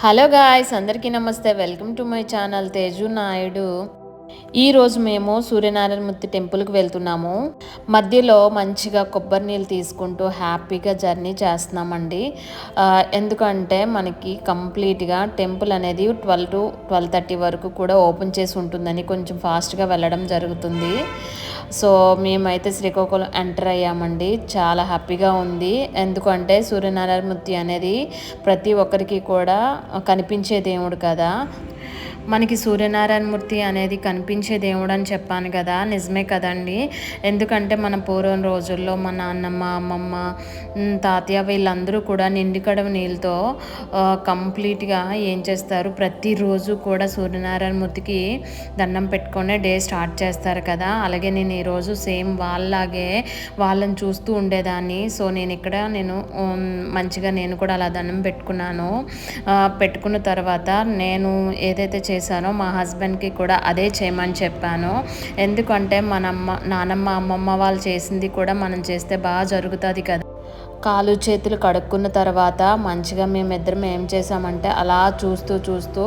Hello guys, అందరికీ నమస్తే. Welcome to my channel Teju Naidu. ఈరోజు మేము సూర్యనారాయణమూర్తి టెంపుల్కి వెళ్తున్నాము. మధ్యలో మంచిగా కొబ్బరి నీళ్ళు తీసుకుంటూ హ్యాపీగా జర్నీ చేస్తున్నామండి. ఎందుకంటే మనకి కంప్లీట్గా టెంపుల్ అనేది 12 to 12:30 వరకు కూడా ఓపెన్ చేసి ఉంటుందని కొంచెం ఫాస్ట్గా వెళ్ళడం జరుగుతుంది. సో మేమైతే శ్రీకాకుళం ఎంటర్ అయ్యామండి. చాలా హ్యాపీగా ఉంది. ఎందుకంటే సూర్యనారాయణమూర్తి అనేది ప్రతి ఒక్కరికి కూడా కనిపించే దేవుడు కదా. మనకి సూర్యనారాయణమూర్తి అనేది కనిపించే దేవుడు అని చెప్పాను కదా, నిజమే కదండి. ఎందుకంటే మన పూర్వం రోజుల్లో మా నాన్నమ్మ, అమ్మమ్మ, తాతయ్య వీళ్ళందరూ కూడా నిండి కడవ నీళ్ళతో కంప్లీట్గా ఏం చేస్తారు, ప్రతిరోజు కూడా సూర్యనారాయణమూర్తికి దండం పెట్టుకునే డే స్టార్ట్ చేస్తారు కదా. అలాగే నేను ఈరోజు సేమ్ వాళ్ళలాగే వాళ్ళని చూస్తూ ఉండేదాన్ని. సో నేను మంచిగా నేను కూడా అలా దండం పెట్టుకున్నాను. పెట్టుకున్న తర్వాత నేను ఏదైతే చేశానో మా హస్బెండ్కి కూడా అదే చేయమని చెప్పాను. ఎందుకంటే నానమ్మ అమ్మమ్మ వాళ్ళు చేసింది కూడా మనం చేస్తే బాగా జరుగుతుంది కదా. కాలు చేతులు కడుక్కున్న తర్వాత మంచిగా మేమిద్దరం ఏం చేసామంటే అలా చూస్తూ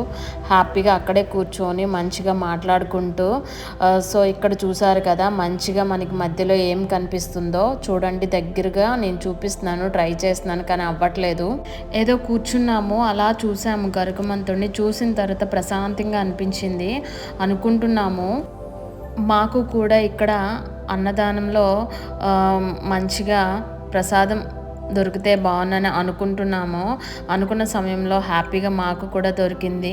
హ్యాపీగా అక్కడే కూర్చొని మంచిగా మాట్లాడుకుంటూ, సో ఇక్కడ చూసారు కదా మంచిగా మనకి మధ్యలో ఏం కనిపిస్తుందో చూడండి. దగ్గరగా నేను చూపిస్తున్నాను, ట్రై చేస్తున్నాను కానీ అవ్వట్లేదు. ఏదో కూర్చున్నాము, అలా చూసాము గరుకమంతుడిని. చూసిన తర్వాత ప్రశాంతంగా అనిపించింది. అనుకుంటున్నాము మాకు కూడా ఇక్కడ అన్నదానంలో మంచిగా ప్రసాదం దొరికితే బాగుందని అనుకుంటున్నాము. అనుకున్న సమయంలో హ్యాపీగా మాకు కూడా దొరికింది.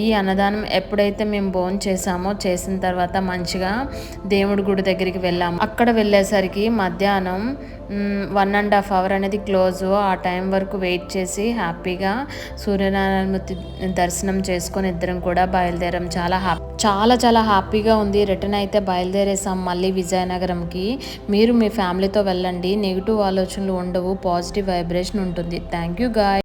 ఈ అన్నదానం ఎప్పుడైతే మేము చేసామో చేసిన తర్వాత మంచిగా దేవుడి గుడి దగ్గరికి వెళ్ళాము. అక్కడ వెళ్ళేసరికి మధ్యాహ్నం 1.5 hour అనేది క్లోజు. ఆ టైం వరకు వెయిట్ చేసి హ్యాపీగా సూర్యనారాయణమూర్తి దర్శనం చేసుకొని ఇద్దరం కూడా బయలుదేరాం. చాలా హ్యాపీగా ఉంది. రిటర్న్ అయితే బయలుదేరేసాం మళ్ళీ విజయనగరంకి. మీరు మీ ఫ్యామిలీతో వెళ్ళండి, నెగిటివ్ ఆలోచనలు ఉండవు, పాజిటివ్ వైబ్రేషన్ ఉంటుంది. Thank you guy.